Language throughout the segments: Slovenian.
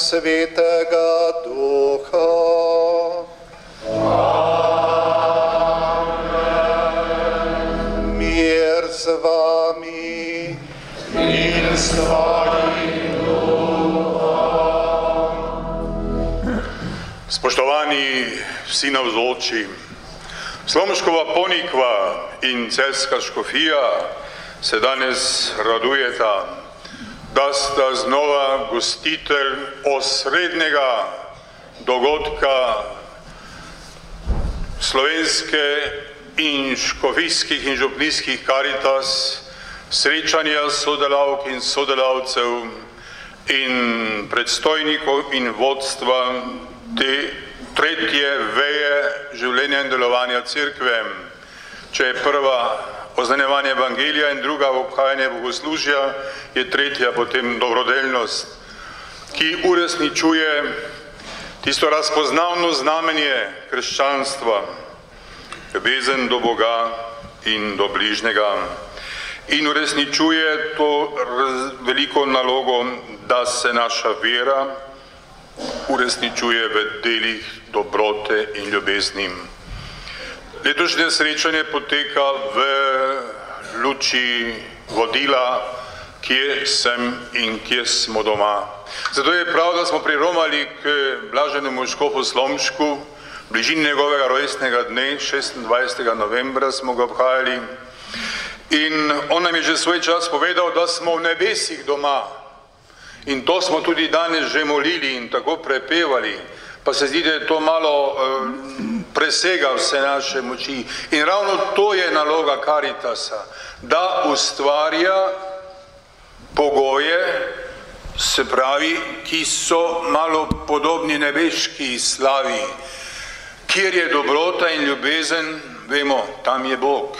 Svetega Duha. Amen. Mir z vami in s tvojim duhom. Spoštovani vsi navzoči, Slomškova ponikva in Celjska škofija se danes radujeta, da sta znova gostitelj osrednjega dogodka slovenske in škofijskih in župnijskih karitas, srečanja sodelavk in sodelavcev in predstojnikov in vodstva te tretje veje življenja in delovanja cerkve. Če je prva oznanjevanje evangelija in druga obhajanje bogoslužja, je tretja potem dobrodelnost, ki uresničuje tisto razpoznavno znamenje krščanstva, ljubezen do Boga in do bližnjega, in uresničuje to veliko nalogo, da se naša vera uresničuje v delih dobrote in ljubezni. Letošnje srečanje poteka v luči vodila, kje sem in kje smo doma. Zato je prav, da smo priromali k blaženemu škofu Slomšku, v bližini njegovega rojstnega dne, 26. novembra smo ga obhajali, in on nam je že svoj čas povedal, da smo v nebesih doma. In to smo tudi danes že molili in tako prepevali, pa se zdi, da je to malo presega vse naše moči. In ravno to je naloga Karitasa, da ustvarja pogoje, se pravi, ki so malo podobni nebeški slavi. Kjer je dobrota in ljubezen, vemo, tam je Bog.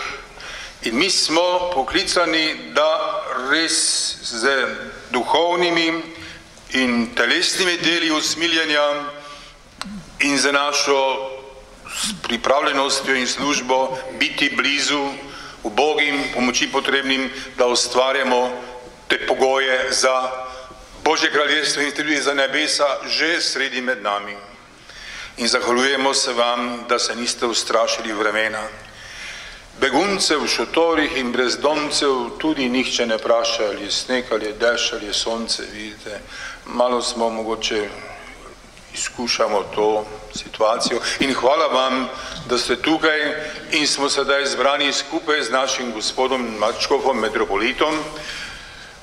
In mi smo poklicani, da res z duhovnimi in telesnimi deli usmiljenja in za našo pripravljenostjo in službo biti blizu ubogim, pomoči potrebnim, da ustvarjamo te pogoje za Božje kraljestvo in tudi za nebesa že sredi med nami. In zahvaljujemo se vam, da se niste ustrašili vremena. Beguncev v šotorih in brezdomcev tudi nihče ne vpraša, ali je sneg, ali je dež, ali je sonce, vidite. Malo smo mogoče izkušamo to situacijo in hvala vam, da ste tukaj in smo sedaj zbrani skupaj z našim gospodom nadškofom, metropolitom,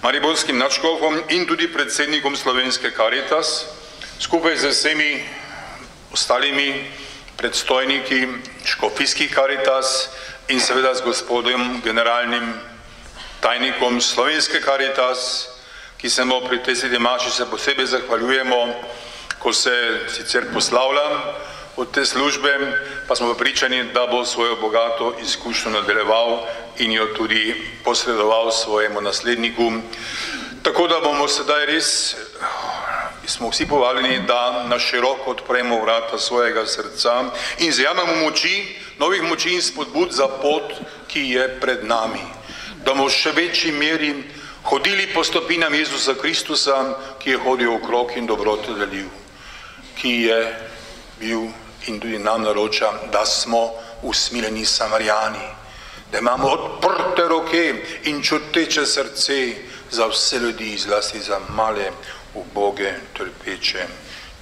mariborskim nadškofom in tudi predsednikom Slovenske Karitas, skupaj z vsemi ostalimi predstojniki škofijskih Karitas in seveda z gospodom generalnim tajnikom Slovenske Karitas, ki se mu pri tej sveti maši se posebej zahvaljujemo, ko se sicer poslavlja od te službe, pa smo pričani, da bo svojo bogato izkušnjo nadaljeval in jo tudi posredoval svojemu nasledniku. Tako da bomo sedaj res, smo vsi povabljeni, da na široko odpremo vrata svojega srca in zajamemo moči, novih moči in spodbud za pot, ki je pred nami. Da bomo še večji meri hodili po stopinjam Jezusa Kristusa, ki je hodil okrog in dobrote delil, ki je bil in tudi nam naroča, da smo usmiljeni Samarijani, da imamo odprte roke in čuteče srce za vse ljudi, zlasti za male, uboge, trpeče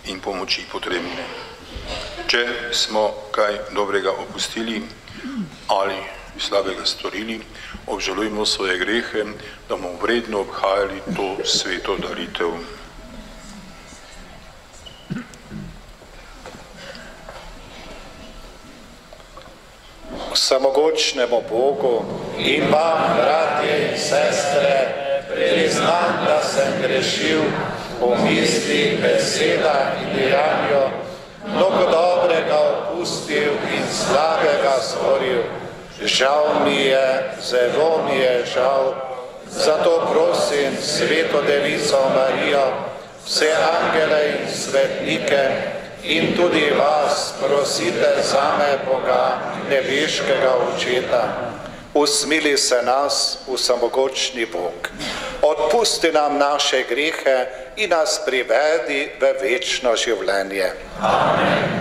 in pomoči potrebne. Če smo kaj dobrega opustili ali slabega storili, obžalujmo svoje grehe, da bomo vredno obhajali to sveto daritev. Vsemogočnemu Bogu in vam, bratje in sestre, priznam, da sem grešil po misli, besedah in dejanju, mnogo dobrega opustil in slabega storil. Žal mi je, zelo mi je žal, zato prosim Sveto Devico Marijo, vse angele in svetnike in tudi vas prosite zame Boga, nebeškega Očeta. Usmili se nas, vsemogočni Bog. Odpusti nam naše grehe in nas privedi v večno življenje. Amen.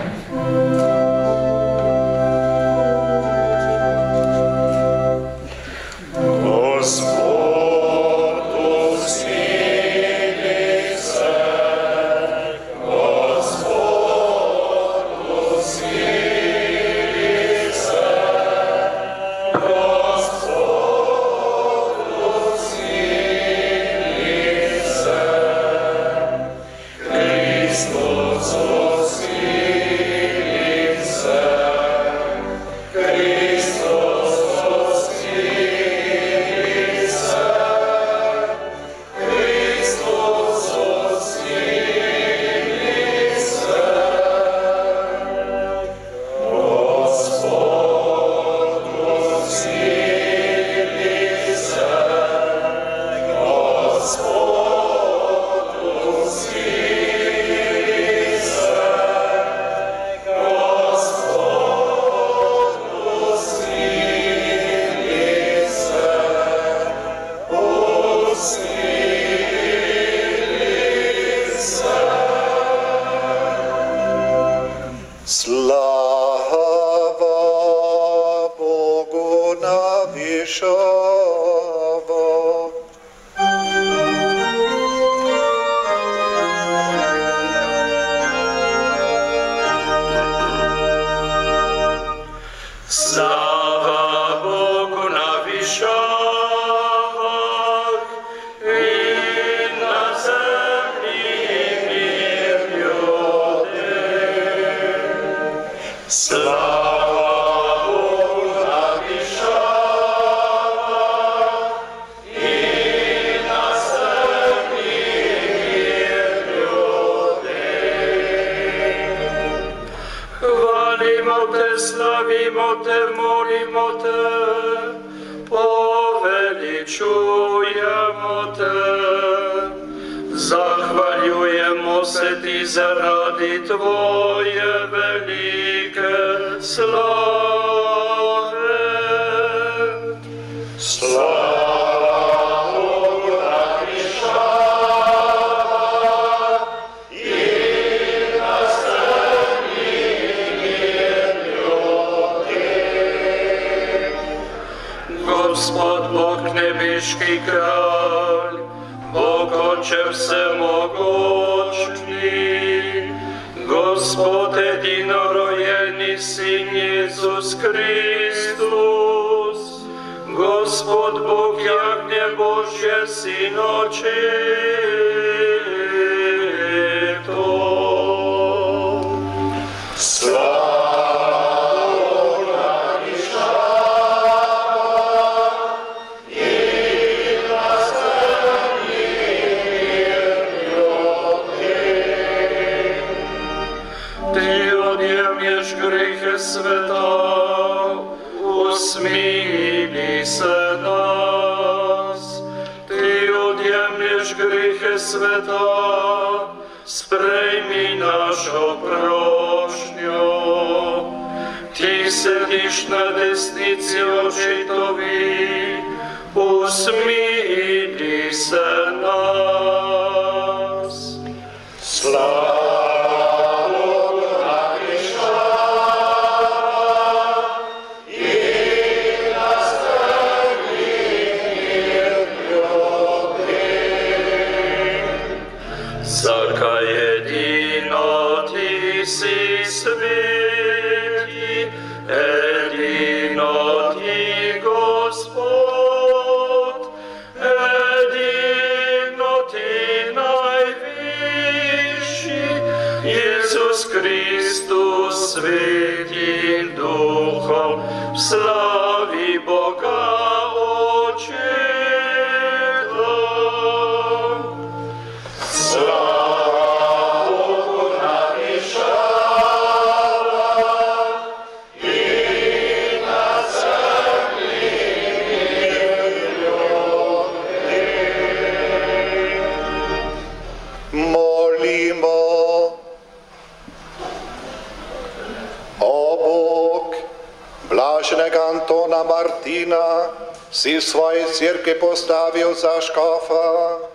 Si v svoji cirkvi postavil za škofa,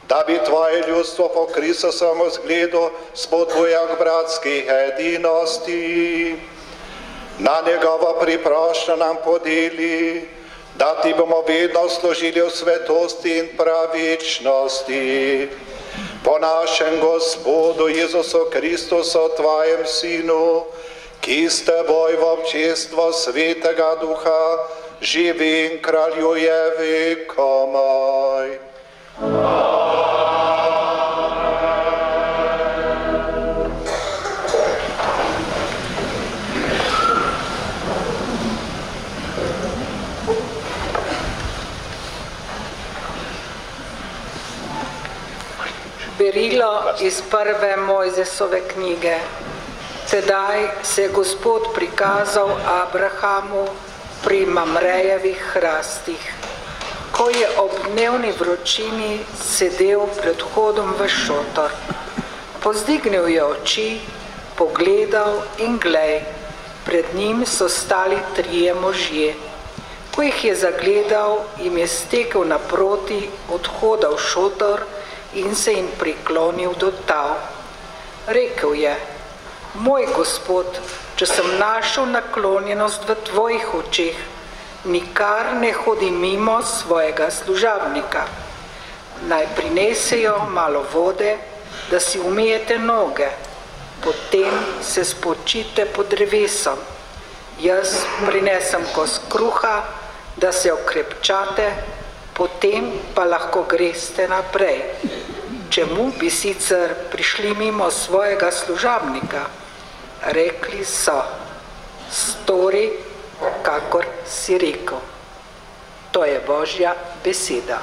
da bi tvoje ljudstvo po Kristusovem zgledu spodbujal k bratski edinosti. Na njegovo priprošnjo nam podeli, da ti bomo vedno služili v svetosti in pravičnosti. Po našem Gospodu Jezusu Kristusu, tvojem Sinu, ki s teboj v občestvo Svetega Duha živi in kraljuje vekomaj. Berilo iz prve Mojzesove knjige. Tedaj se je Gospod prikazal Abrahamu pri Mamrejevih hrastih, ko je ob dnevni vročini sedel pred vhodom v šotor. Pozdignil je oči, pogledal in glej, pred njim so stali 3 možje. Ko jih je zagledal, jim je stekel naproti od vhoda v šotor in se jim priklonil do tal. Rekel je: Moj Gospod, če sem našel naklonjenost v tvojih očeh, nikar ne hodi mimo svojega služabnika. Naj prinesejo malo vode, da si umijete noge, potem se spočite pod drevesom. Jaz prinesem kos kruha, da se okrepčate, potem pa lahko greste naprej. Čemu bi sicer prišli mimo svojega služabnika? Rekli so: Stori, kakor si rekel. To je Božja beseda.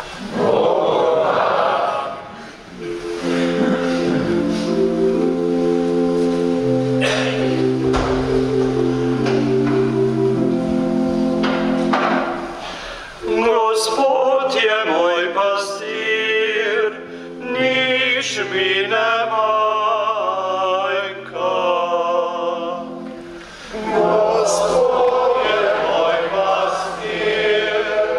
Gospod je moj pastir, nič mi ne manjka. Gospod je moj pastir,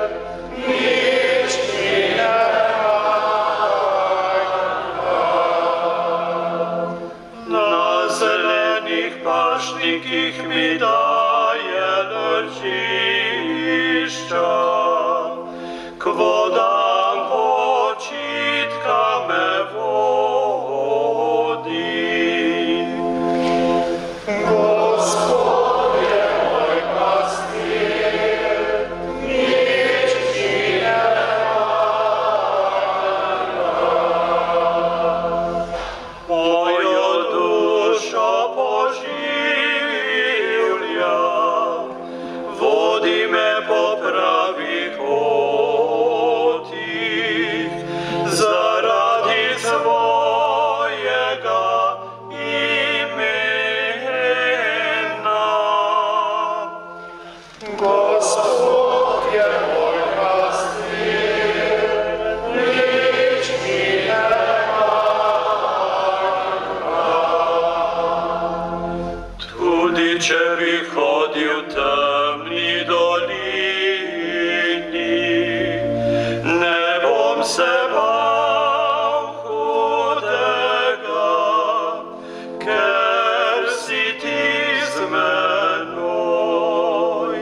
nič mi ne manjka. Na zelenih pašnikih mi daje ležišča, k vodam počitka me vodi. Gospod je moj pastir, nič mi ne manjka. Mojo dušo poživlja, vodi me po pravih potih, zaradi svojega imena. Gospod je moj pastir, nič mi ne manjka. Tudi če bi hodil temni dolini, ne bom se bal hudega, ker si ti z menoj.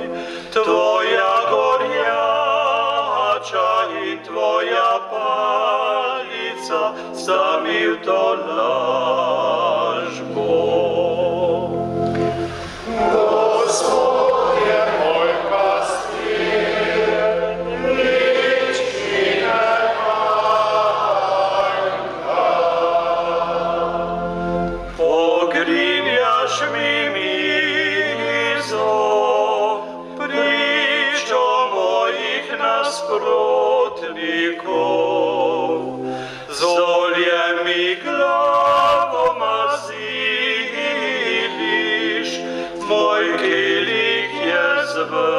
Tvoja gorjača in tvoja palica sta mi v tolažbo. Gospod je moj pastir, nič mi ne manjka. Pogrinjaš mi mizo, pričo mojih nasprotnikov, z oljem mi glavo maziliš, moj kilich je zvrgan.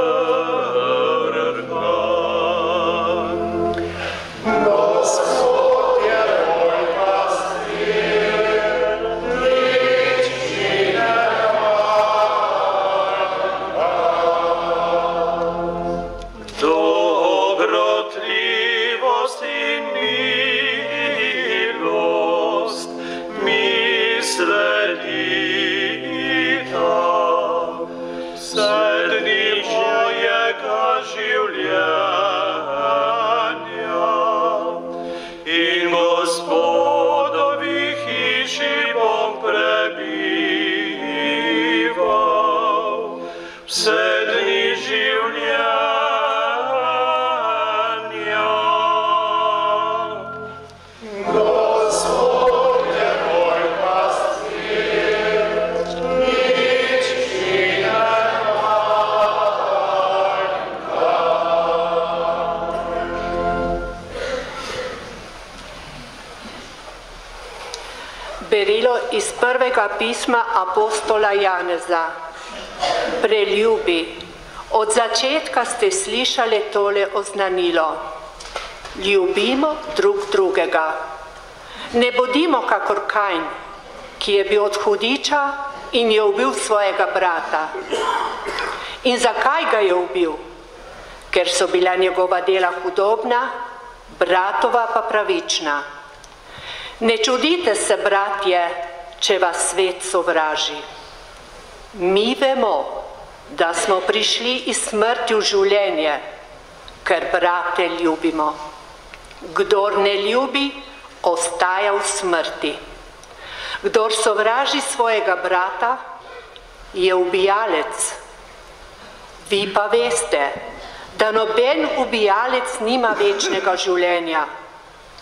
Gospod je moj pastir, nič mi ne manjka. Dobrotlivost in mir življenja. In Gospodovi hiši bom prebival vse dni življenja. Berilo iz prvega pisma apostola Janeza. Preljubi, od začetka ste slišali tole oznanilo. Ljubimo drug drugega. Ne bodimo kakor Kain, ki je bil od hudiča in je ubil svojega brata. In zakaj ga je ubil? Ker so bila njegova dela hudobna, bratova pa pravična. Ne čudite se, bratje, če vas svet sovraži. Mi vemo, da smo prišli iz smrti v življenje, ker brate ljubimo. Kdor ne ljubi, ostaja v smrti. Kdor sovraži svojega brata, je ubijalec. Vi pa veste, da noben ubijalec nima večnega življenja,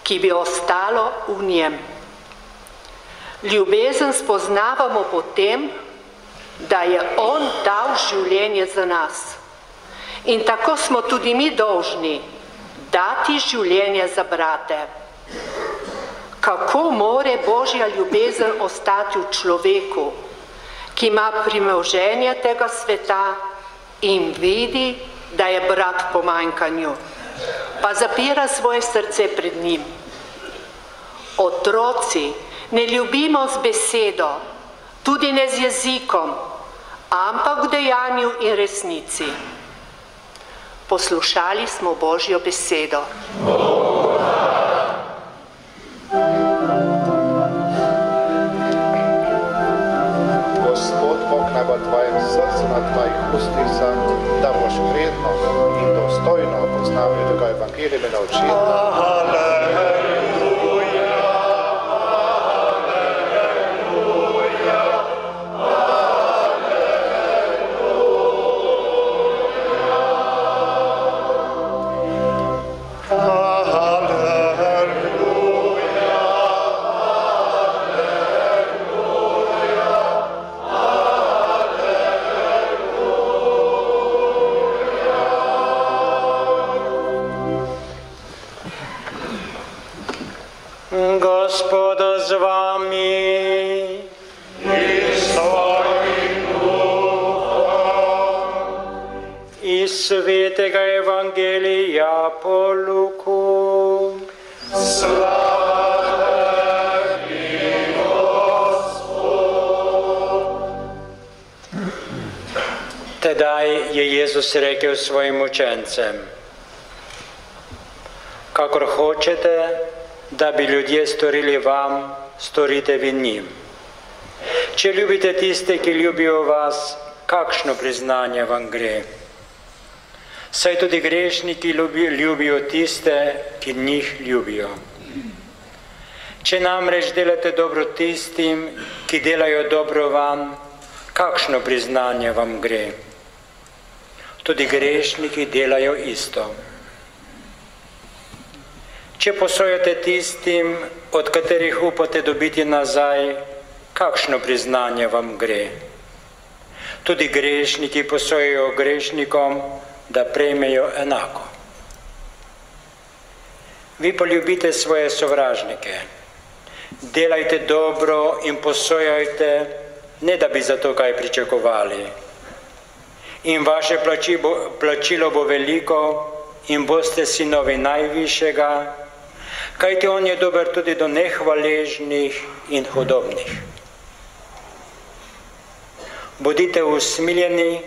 ki bi ostalo v njem. Ljubezen spoznavamo po tem, da je on dal življenje za nas. In tako smo tudi mi dolžni dati življenje za brate. Kako more Božja ljubezen ostati v človeku, ki ima premoženje tega sveta in vidi, da je brat v pomanjkanju, pa zapira svoje srce pred njim. Otroci, ne ljubimo z besedo, tudi ne z jezikom, ampak v dejanju in resnici. Poslušali smo Božjo besedo. Gospod Bog naj bo tvojem srcu na tvojih ustnicah, da boš vredno in dostojno poznal tega evangelija in naučil. Gospodo z vami. Iz svetega evangelija po Luku. Slava tebi, Gospod. Tedaj je Jezus rekel svojim učencem: kakor hočete, da bi ljudje storili vam, storite vi njim. Če ljubite tiste, ki ljubijo vas, kakšno priznanje vam gre? Saj tudi grešniki ljubijo tiste, ki njih ljubijo. Če namreč delate dobro tistim, ki delajo dobro vam, kakšno priznanje vam gre? Tudi grešniki delajo isto. Če posojate tistim, od katerih upate dobiti nazaj, kakšno priznanje vam gre? Tudi grešniki posojajo grešnikom, da prejmejo enako. Vi pa ljubite svoje sovražnike. Delajte dobro in posojajte, ne da bi za to kaj pričakovali. In vaše plačilo bo veliko in boste sinovi najvišjega, kajti on je dober tudi do nehvaležnih in hudobnih. Bodite usmiljeni,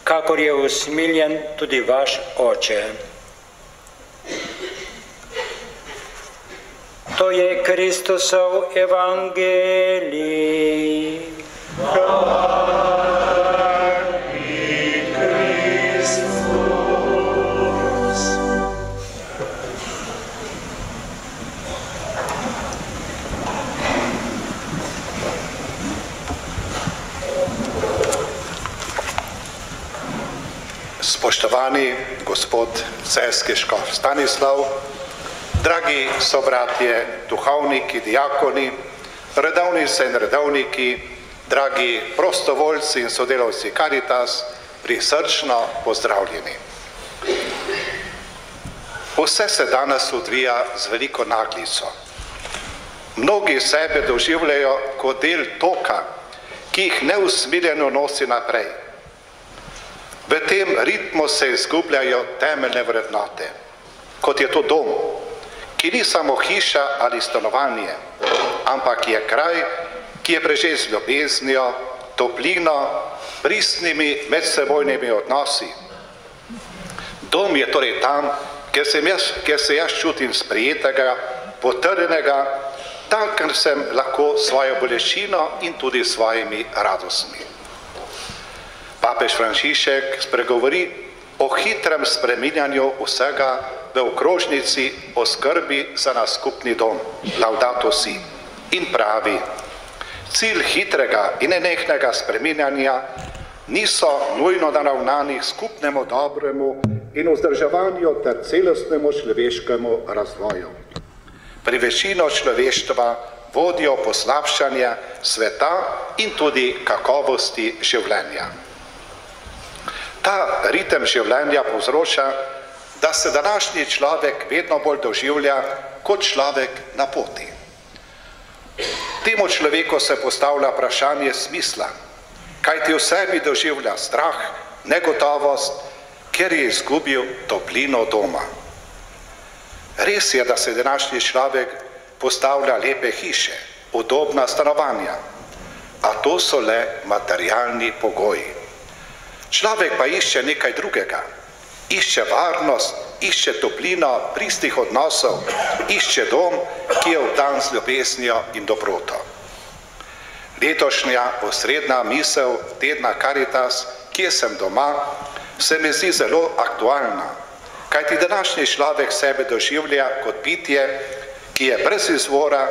kakor je usmiljen tudi vaš Oče. To je Kristusov evangelij. Dragi Kristus. Spoštovani gospod celjski škof Stanislav, dragi sobratje, duhovniki, diakoni, redovnice in redovniki, dragi prostovoljci in sodelavci Caritas, prisrčno pozdravljeni. Vse se danes odvija z veliko naglico. Mnogi sebe doživljajo kot del toka, ki jih neusmiljeno nosi naprej. V tem ritmu se izgubljajo temeljne vrednote, kot je to dom, ki ni samo hiša ali stanovanje, ampak je kraj, ki je prežet z ljubeznijo, toplino, pristnimi medsebojnimi odnosi. Dom je torej tam, kjer se jaz čutim sprejetega, potrjenega, tam, kjer sem lahko svojo bolečino in tudi svojimi radostmi. Papež Frančišek spregovori o hitrem spreminjanju vsega v okrožnici o skrbi za naš skupni dom, Laudato Si, in pravi: cilj hitrega in nenehnega spreminjanja niso nujno naravnani skupnemu dobremu in vzdrževanju ter celostnemu človeškemu razvoju. Pri večino človeštva vodijo poslabšanje sveta in tudi kakovosti življenja. Ta ritem življenja povzroča, da se današnji človek vedno bolj doživlja kot človek na poti. Temu človeku se postavlja vprašanje smisla, kajti v sebi doživlja strah, negotovost, ker je izgubil toplino doma. Res je, da se današnji človek postavlja lepe hiše, udobna stanovanja, a to so le materialni pogoji. Človek pa išče nekaj drugega, išče varnost, išče toplino pristih odnosov, išče dom, ki je obdan z ljubeznijo in dobroto. Letošnja osrednja misel tedna Caritas, kje sem doma, se mi zdi zelo aktualna, kajti današnji človek sebe doživlja kot bitje, ki je brez izvora,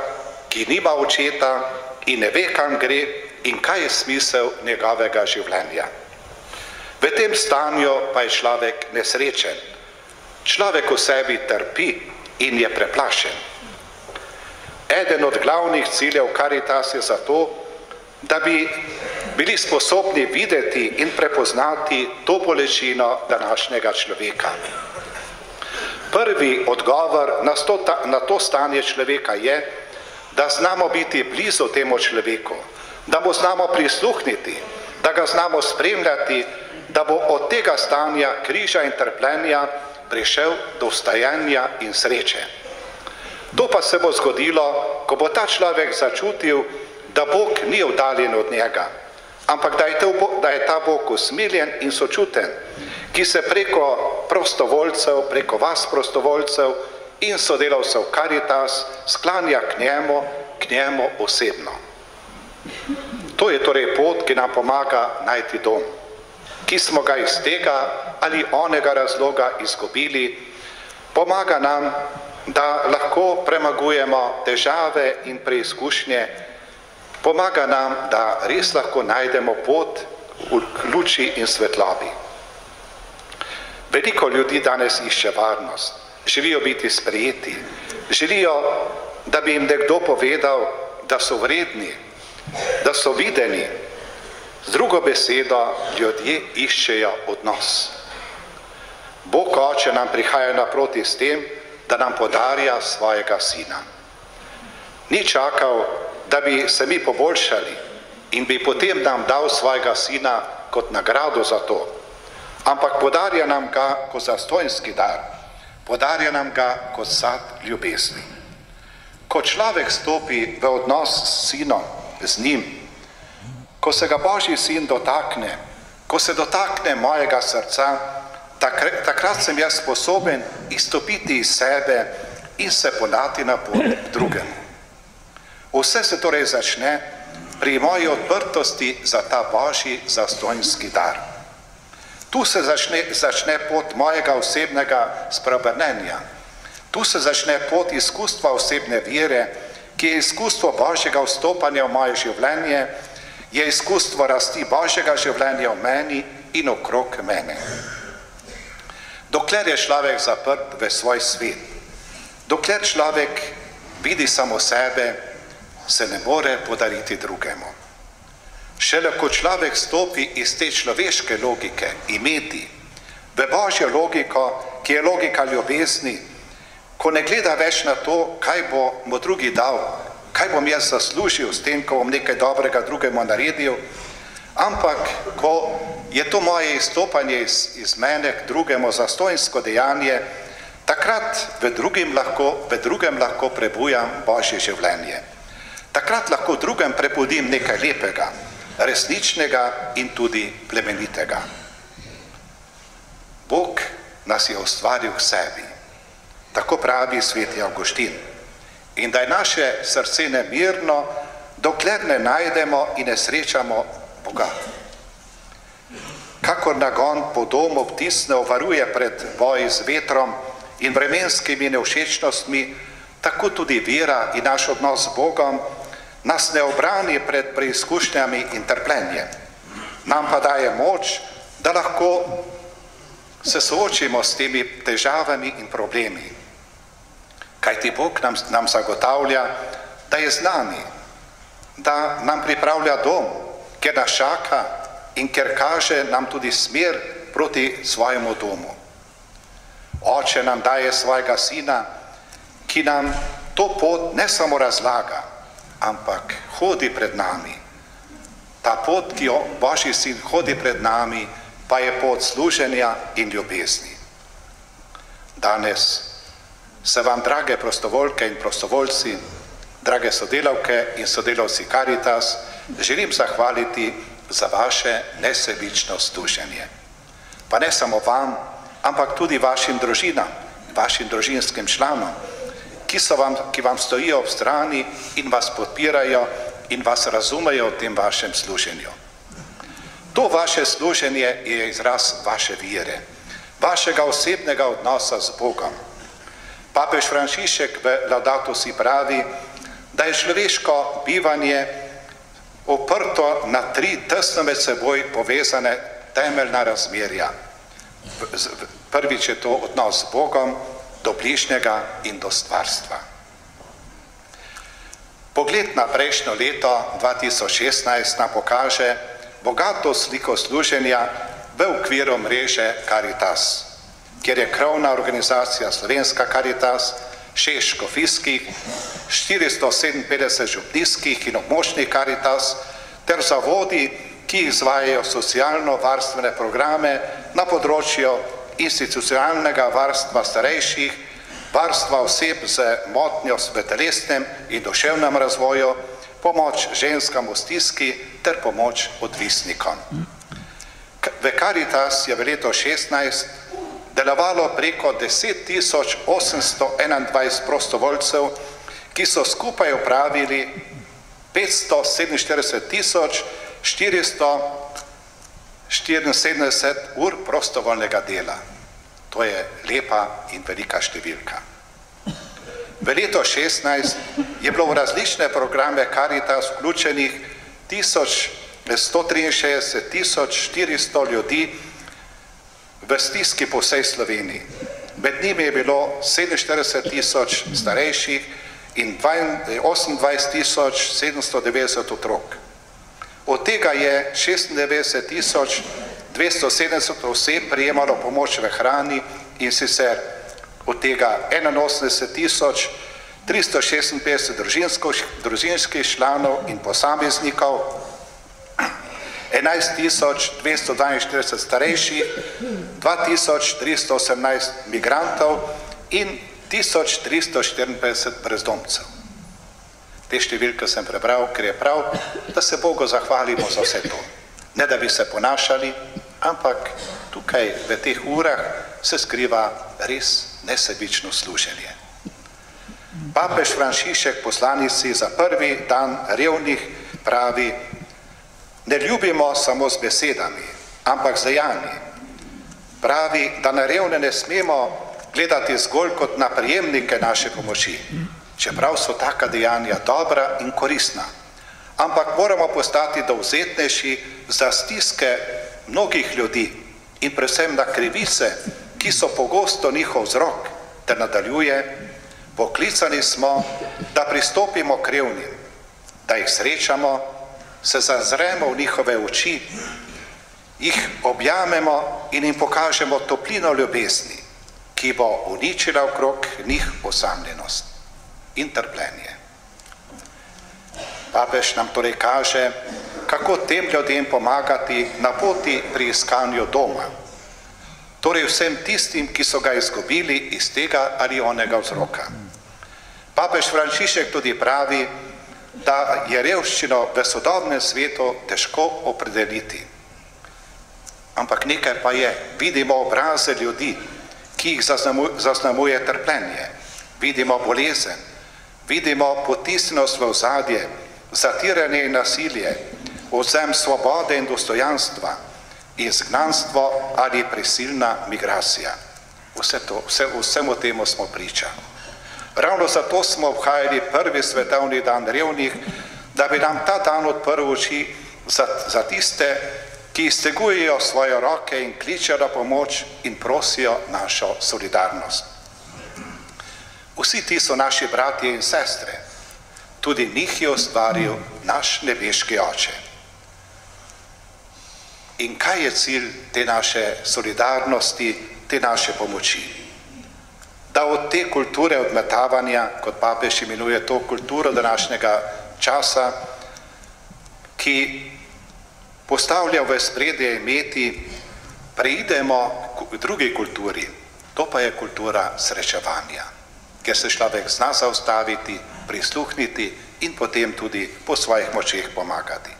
ki nima očeta in ne ve, kam gre in kaj je smisel njegovega življenja. V tem stanju pa je človek nesrečen. Človek v sebi trpi in je preplašen. Eden od glavnih ciljev Caritas je zato, da bi bili sposobni videti in prepoznati to bolečino današnjega človeka. Prvi odgovor na to stanje človeka je, da znamo biti blizu temu človeku, da mu znamo prisluhniti, da ga znamo spremljati, da bo od tega stanja križa in trpljenja prišel do vstajanja in sreče. To pa se bo zgodilo, ko bo ta človek začutil, da Bog ni oddaljen od njega, ampak da je ta Bog usmiljen in sočuten, ki se preko prostovoljcev, preko vas prostovoljcev in sodelavcev Caritas sklanja k njemu osebno. To je torej pot, ki nam pomaga najti dom, ki smo ga iz tega ali onega razloga izgubili, pomaga nam, da lahko premagujemo težave in preizkušnje, pomaga nam, da res lahko najdemo pot v luči in svetlobi. Veliko ljudi danes išče varnost, želijo biti sprejeti, želijo, da bi jim nekdo povedal, da so vredni, da so videni. Z drugo besedo, ljudje iščejo odnos. Bog Oče nam prihaja naproti s tem, da nam podarja svojega sina. Ni čakal, da bi se mi poboljšali in bi potem nam dal svojega sina kot nagrado za to, ampak podarja nam ga kot zastonjski dar, podarja nam ga kot sad ljubezni. Ko človek stopi v odnos s sinom, z njim, ko se ga Božji sin dotakne, ko se dotakne mojega srca, takrat sem jaz sposoben izstopiti iz sebe in se podati na pot drugemu. Vse se torej začne pri moji odprtosti za ta Božji zastonjski dar. Tu se začne pot mojega osebnega spreobrnenja. Tu se začne pot izkustva osebne vere, ki je izkustvo Božjega vstopanja v moje življenje, je izkustvo rasti Božjega življenja v meni in okrog mene. dokler je človek zaprt v svoj svet, dokler človek vidi samo sebe, se ne more podariti drugemu. Šele ko človek stopi iz te človeške logike imeti v Božjo logiko, ki je logika ljubezni, ko ne gleda več na to, kaj bo mu drugi dal, kaj bom jaz zaslužil s tem, ko bom nekaj dobrega drugemu naredil, ampak ko je to moje izstopanje iz mene k drugemu zastojnsko dejanje, takrat v drugem lahko prebujam Božje življenje. Takrat lahko v drugem prebudim nekaj lepega, resničnega in tudi plemenitega. Bog nas je ustvaril k sebi, tako pravi sveti Avguštin, in da je naše srce nemirno, dokler ne najdemo in ne srečamo Boga. Kakor nagon po domu vtisne varuje pred boji z vetrom in vremenskimi nevšečnostmi, tako tudi vera in naš odnos z Bogom nas ne obrani pred preizkušnjami in trpljenjem. Nam pa daje moč, da lahko se soočimo s temi težavami in problemi. Kajti Bog nam zagotavlja, da je z nami, da nam pripravlja dom, kjer nas čaka in kjer kaže nam tudi smer proti svojemu domu. Oče nam daje svojega sina, ki nam to pot ne samo razlaga, ampak hodi pred nami. Ta pot, ki jo Božji sin hodi pred nami, pa je pot služenja in ljubezni. Danes se vam, drage prostovoljke in prostovoljci, drage sodelavke in sodelavci Caritas, želim zahvaliti za vaše nesebično služenje. Pa ne samo vam, ampak tudi vašim družinam, vašim družinskim članom, ki vam stojijo ob strani in vas podpirajo in vas razumejo v tem vašem služenju. To vaše služenje je izraz vaše vere, vašega osebnega odnosa z Bogom. Papež Frančišek v Laudato Si pravi, da je človeško bivanje oprto na 3 tesno med seboj povezane temeljna razmerja. Prvič je to odnos z Bogom, do bližnjega in do stvarstva. Pogled na prejšnjo leto 2016 nam pokaže bogato sliko služenja v okviru mreže Caritas, kjer je krovna organizacija Slovenska Caritas, 6 škofijskih, 457 župnijskih in območnih Caritas ter zavodi, ki izvajajo socialno-varstvene programe na področju institucionalnega varstva starejših, varstva oseb z motnjo v telesnem in duševnem razvoju, pomoč ženskam v stiski ter pomoč odvisnikom. V Caritas je v letu 2016 delovalo preko 10.821 prostovoljcev, ki so skupaj opravili 547.474 ur prostovoljnega dela. To je lepa in velika številka. V letu 2016 je bilo v različne programe Caritas vključenih 163.400 ljudi v stiski po vsej Sloveniji. Med njimi je bilo 47.000 starejših in 28.790 otrok. Od tega je 96.270 oseb prejemalo pomoč v hrani, in sicer od tega 81.356 družinskih članov in posameznikov, 11.242 starejših, 2.318 migrantov in 1.354 brezdomcev. Te številke sem prebral, ker je prav, da se Bogu zahvalimo za vse to. Ne da bi se ponašali, ampak tukaj v teh urah se skriva res nesebično služenje. Papež Frančišek poslanici za prvi dan revnih pravi: ne ljubimo samo z besedami, ampak z dejanji. Pravi, da na revne ne smemo gledati zgolj kot na prejemnike naše pomoči, čeprav so taka dejanja dobra in koristna, ampak moramo postati dovzetnejši za stiske mnogih ljudi in predvsem na krivice, ki ki so pogosto njihov vzrok, ter nadaljuje, poklicani smo, da pristopimo k revnim, da jih srečamo, se zazremo v njihove oči, jih objamemo in jim pokažemo toplino ljubezni, ki bo uničila okrog njih osamljenost in trpljenje. Papež nam torej kaže, kako tem ljudem pomagati na poti pri iskanju doma, torej vsem tistim, ki so ga izgubili iz tega ali onega vzroka. Papež Frančišek tudi pravi, da je revščino v sodobnem svetu težko opredeliti. Ampak nekaj pa je, vidimo obraze ljudi, ki jih zaznamuje trpljenje, vidimo bolezen, vidimo potisnjenost v ozadje, zatiranje in nasilje, odvzem svobode in dostojanstva, izgnanstvo ali prisilna migracija. Vsemu temu smo priča. Ravno zato smo obhajali prvi svetovni dan revnih, da bi nam ta dan odprl oči za tiste, ki iztegujejo svoje roke in kličejo na pomoč in prosijo našo solidarnost. Vsi ti so naši bratje in sestre, tudi njih je ustvaril naš nebeški Oče. In kaj je cilj te naše solidarnosti, te naše pomoči? Da od te kulture odmetavanja, kot papež imenuje to kulturo današnjega časa, ki postavlja v spredje imeti, preidemo k drugi kulturi, to pa je kultura srečevanja, kjer se človek zna zaustaviti, prisluhniti in potem tudi po svojih močeh pomagati.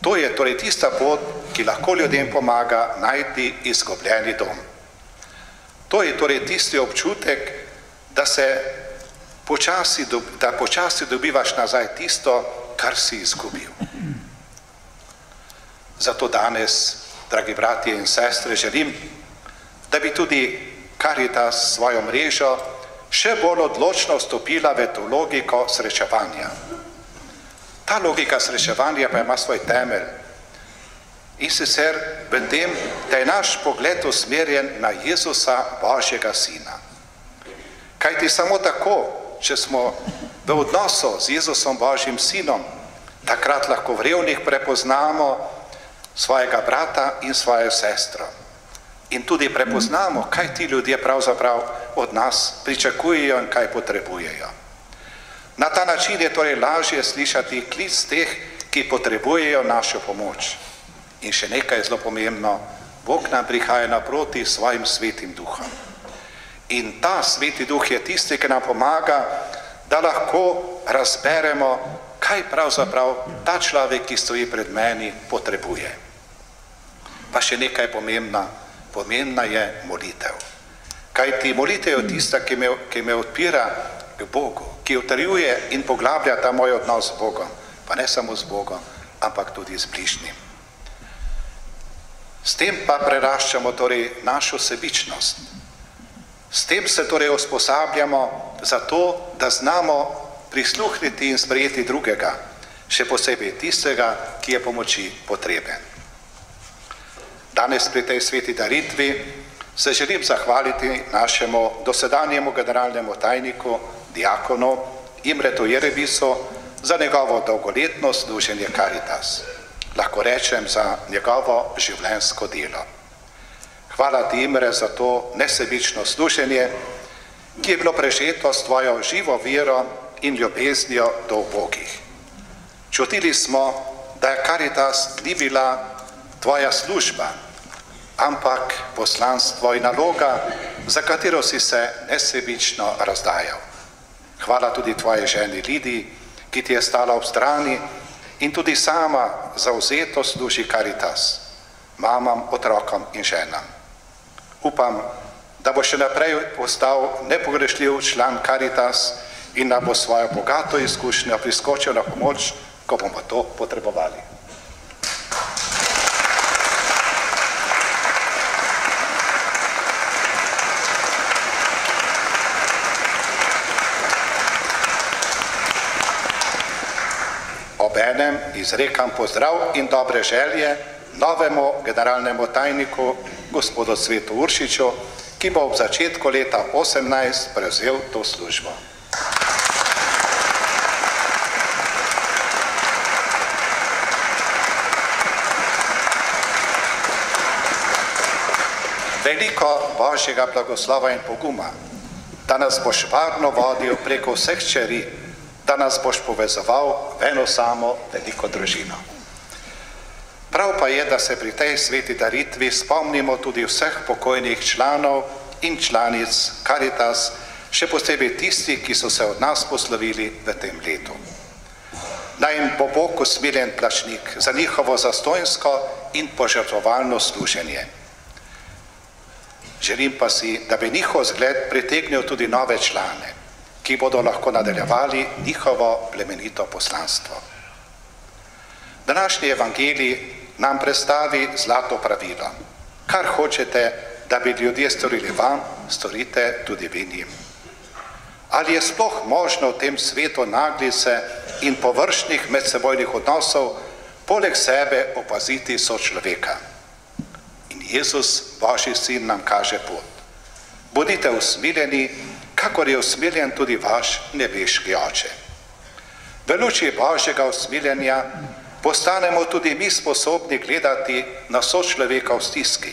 To je torej tista pot, ki lahko ljudem pomaga najti izgubljeni dom. To je torej tisti občutek, da počasi dobivaš nazaj tisto, kar si izgubil. Zato danes, dragi bratje in sestre, želim, da bi tudi Caritas svojo mrežo še bolj odločno vstopila v to logiko srečevanja. Ta logika srečevanja pa ima svoj temelj in sicer v tem, da je naš pogled usmerjen na Jezusa, Božjega Sina. Kajti samo tako, če smo v odnosu z Jezusom, Božjim Sinom, takrat lahko v revnih prepoznamo svojega brata in svojo sestro. In tudi prepoznamo, kaj ti ljudje pravzaprav od nas pričakujejo in kaj potrebujejo. Na ta način je torej lažje slišati klic teh, ki potrebujejo našo pomoč. In še nekaj je zelo pomembno, Bog nam prihaja naproti svojim svetim duhom. In ta sveti duh je tisti, ki nam pomaga, da lahko razberemo, kaj pravzaprav ta človek, ki stoji pred meni, potrebuje. Pa še nekaj pomembna je molitev. Kajti molitev je tista, ki me odpira k Bogu, ki utrjuje in poglablja ta moj odnos z Bogom, pa ne samo z Bogom, ampak tudi z bližnjim. S tem pa preraščamo torej našo sebičnost. S tem se torej usposabljamo za to, da znamo prisluhniti in sprejeti drugega, še posebej tistega, ki je pomoči potreben. Danes pri tej sveti daritvi se želim zahvaliti našemu dosedanjemu generalnemu tajniku, diakonu Imretu Jerebisu za njegovo dolgoletno služenje Caritas. Lahko rečem za njegovo življenjsko delo. Hvala ti, Imre, za to nesebično služenje, ki je bilo prežeto s tvojo živo vero in ljubeznijo do ubogih. Čutili smo, da je Caritas ni bila tvoja služba, ampak poslanstvo in naloga, za katero si se nesebično razdajal. Hvala tudi tvoji ženi Lidiji, ki ti je stala ob strani in tudi sama zavzeto služi Caritas, mamam, otrokom in ženam. Upam, da bo še naprej postal nepogrešljiv član Caritas in da bo svojo bogato izkušnjo priskočil na pomoč, ko bomo to potrebovali. Obenem izrekam pozdrav in dobre želje novemu generalnemu tajniku, gospodu Cvetu Uršiču, ki bo ob začetku leta 2018 prevzel to službo. Veliko Božjega blagoslova in poguma, da nas boš varno vodil preko vseh čeri, da nas boš povezoval v eno samo veliko družino. Prav pa je, da se pri tej sveti daritvi spomnimo tudi vseh pokojnih članov in članic Caritas, še posebej tisti, ki so se od nas poslovili v tem letu. Naj jim bo Bog usmiljen plačnik za njihovo zastojnsko in požrtvovalno služenje. Želim pa si, da bi njihov zgled pritegnil tudi nove člane, ki bodo lahko nadaljevali njihovo plemenito poslanstvo. Današnji evangelij nam predstavi zlato pravilo. Kar hočete, da bi ljudje storili vam, storite tudi vi njim. Ali je sploh možno v tem svetu naglice in površnih medsebojnih odnosov poleg sebe opaziti sočloveka? Jezus, Božji sin, nam kaže pot. Bodite usmiljeni, kakor je usmiljen tudi vaš nebeški Oče. V luči Božjega usmiljenja postanemo tudi mi sposobni gledati na sočloveka v stiski,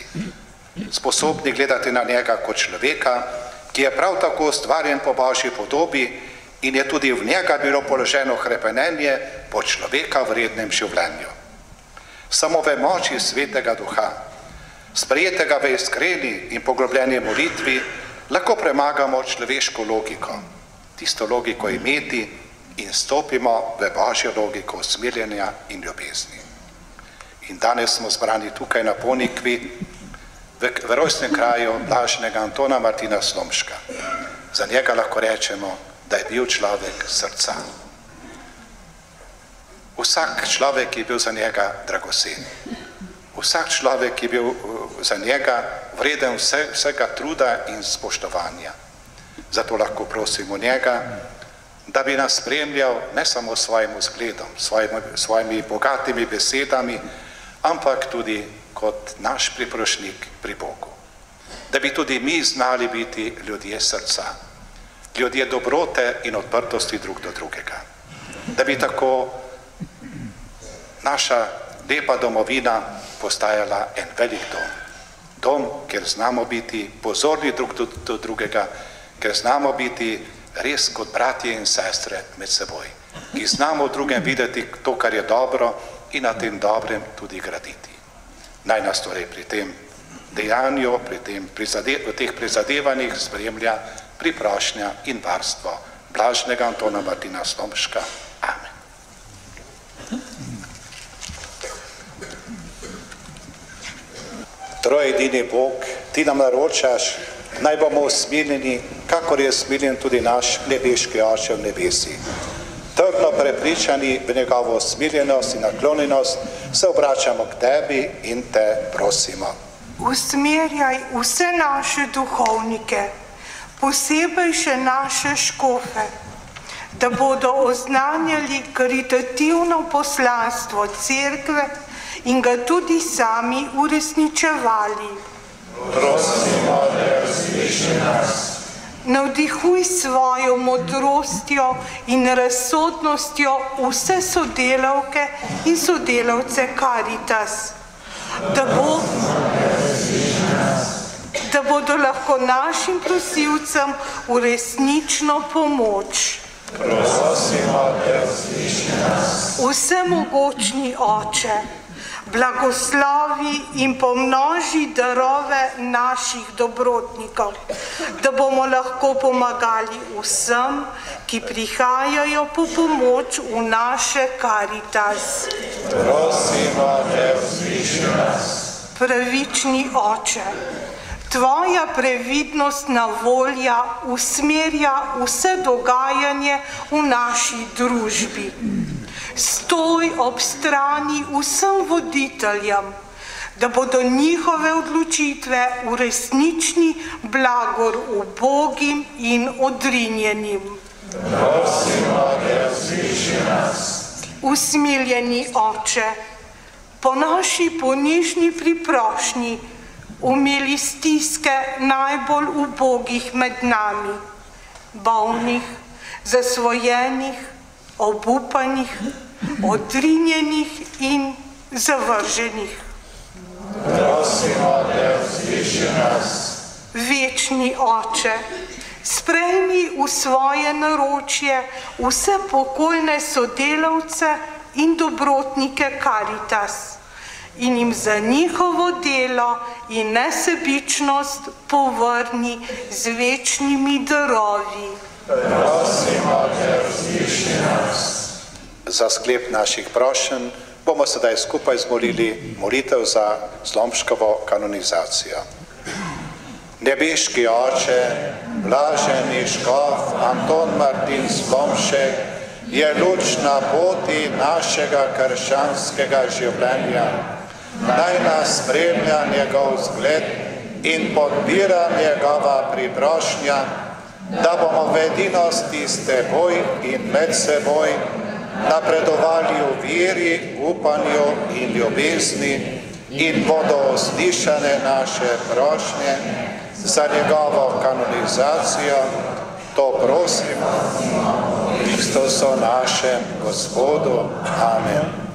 sposobni gledati na njega kot človeka, ki je prav tako ustvarjen po Božji podobi in je tudi v njega bilo položeno hrepenenje po človeka vrednem življenju. Samo v moči Svetega Duha, sprejetega v iskreni in poglobljeni molitvi, lahko premagamo človeško logiko, tisto logiko imeti in stopimo v Božjo logiko usmiljenja in ljubezni. In danes smo zbrani tukaj na Ponikvi, v rojstnem kraju blaženega Antona Martina Slomška. Za njega lahko rečemo, da je bil človek srca. Vsak človek je bil za njega dragocen. Vsak človek je bil za njega vreden vsega truda in spoštovanja. Zato lahko prosimo njega, da bi nas spremljal ne samo svojim vzgledom, svojimi bogatimi besedami, ampak tudi kot naš priprošnik pri Bogu. Da bi tudi mi znali biti ljudje srca, ljudje dobrote in odprtosti drug do drugega. Da bi tako naša lepa domovina postajala en velik dom. Dom, kjer znamo biti pozorni drug do drugega, kjer znamo biti res kot bratje in sestre med seboj, ki znamo v drugem videti to, kar je dobro in na tem dobrem tudi graditi. Naj nas torej pri tem dejanju, v teh prizadevanjih spremlja priprošnja in varstvo blaženega Antona Martina Slomška. Amen. Trojedini Bog, ti nam naročaš, naj bomo usmiljeni, kakor je usmiljen tudi naš nebeški Oče v nebesi. Trdno prepričani v njegovo usmiljenost in naklonjenost se obračamo k tebi in te prosimo. Usmerjaj vse naše duhovnike, posebej še naše škofe, da bodo oznanjali karitativno poslanstvo cerkve in ga tudi sami uresničevali. Prosimo, da usliši nas. Navdihuj svojo modrostjo in razsodnostjo vse sodelavke in sodelavce Caritas, da bodo lahko našim prosilcem v resnično pomoč. Prosimo, da usliši nas. Vsemogočni Oče, blagoslovi in pomnoži darove naših dobrotnikov, da bomo lahko pomagali vsem, ki prihajajo po pomoč v naše Caritas. Prosimo, da usliši nas. Pravični Oče, tvoja previdnostna volja usmerja vse dogajanje v naši družbi. Stoj ob strani vsem voditeljem, da bodo njihove odločitve v resnični blagor ubogim in odrinjenim. Prosimo, da usliši nas. Usmiljeni Oče, po naši ponižni priprošnji umili stiske najbolj ubogih med nami, bolnih, zasvojenih, obupanih, odrinjenih in zavrženih. Prosimo te, usliši nas. Večni Oče, sprejmi v svoje naročje vse pokojne sodelavce in dobrotnike Karitas in jim za njihovo delo in nesebičnost povrni z večnimi darovi. Prosimo te, usliši nas. Za sklep naših prošenj bomo sedaj skupaj zmolili molitev za Slomškovo kanonizacijo. Nebeški Oče, blaženi škof Anton Martin Slomšek je luč na poti našega krščanskega življenja. Naj nas spremlja njegov zgled in podpira njegova priprošnja, da bomo v edinosti s teboj in med seboj napredovali v veri, upanju in ljubezni in bodo uslišane naše prošnje za njegovo kanonizacijo. To prosimo v Kristusu našem Gospodu. Amen.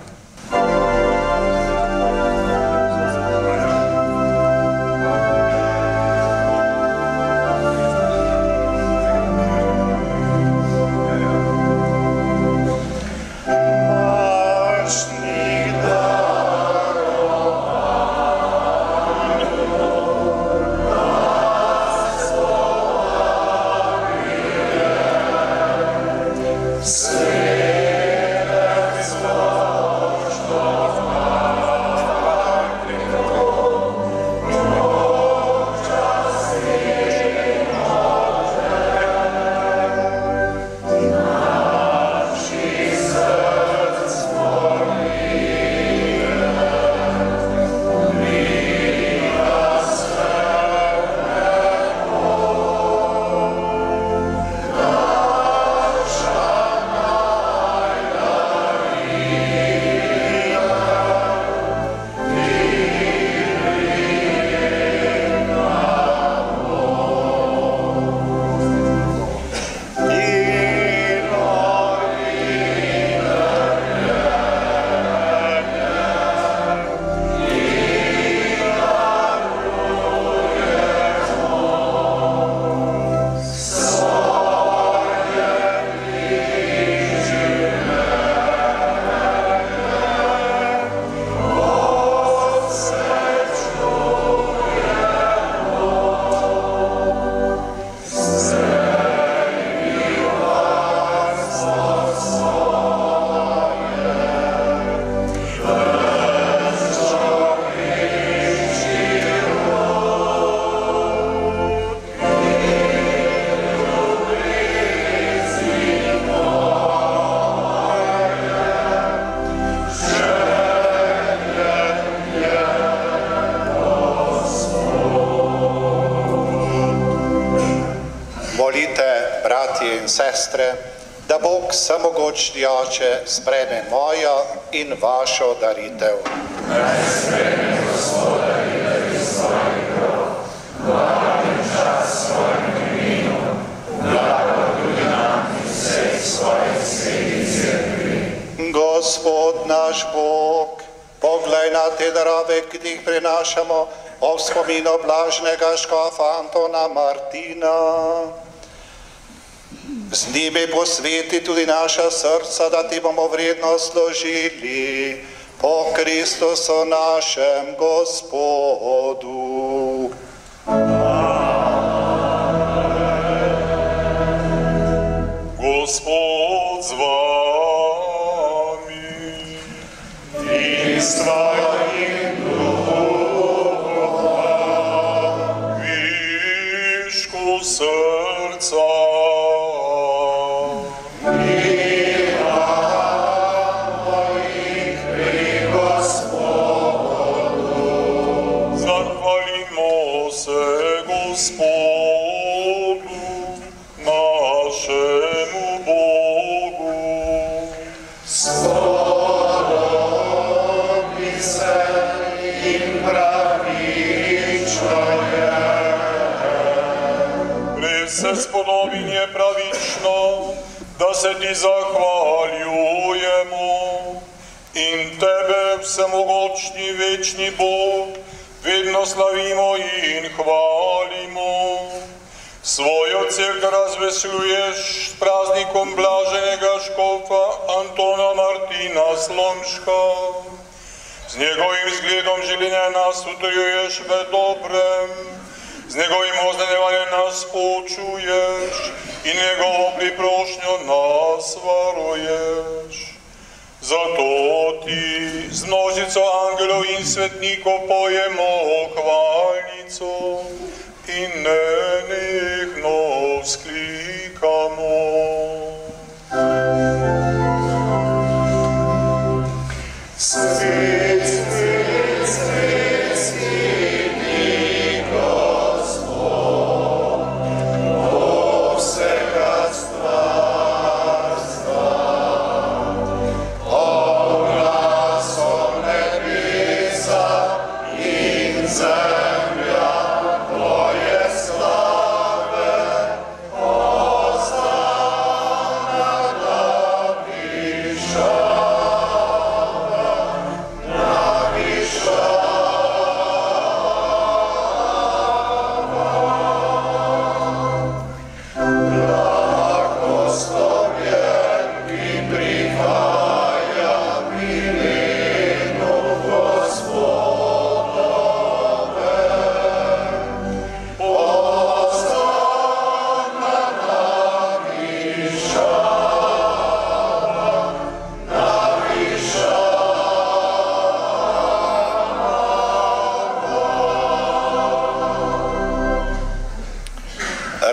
Sestre, da Bog samogočni Oče sprejme mojo in vašo daritev. Naj sprejme Gospod daritev iz svojih rok, blago in čas svojim imenu, blago tudi nam in vsej svojih sveti cerkvi. Gospod naš Bog, poglej na te darove, ki jih prinašamo ob spominu blažnega škofa Antona Martina. Z njimi posveti tudi naša srca, da ti bomo vredno služili po Kristusu našem Gospodu. Gospod z vami in s tvojim duhom, višku srca. Gospodu našemu Bogu. spodobi in je pravično, da se ti zahvaljujemo in tebe, vsemogočni večni Bog, vedno slavimo in hvalimo. Svojo cerkev razveseljuješ s praznikom blaženega škofa Antona Martina Slomška. Z njegovim zgledom življenja nas utrjuješ v dobrem, z njegovim oznanjevanjem nas poučuješ in njegovo priprošnjo nas varuješ. Zato ti z množico angelov in svetnikov pojemo hvalnico in nenehno vzklikamo. Svet, svet, svet, svetni Gospod, Bog vsega stvarstva, oglasom nebesa in zemlja tvoje slave, Hosana na višavah.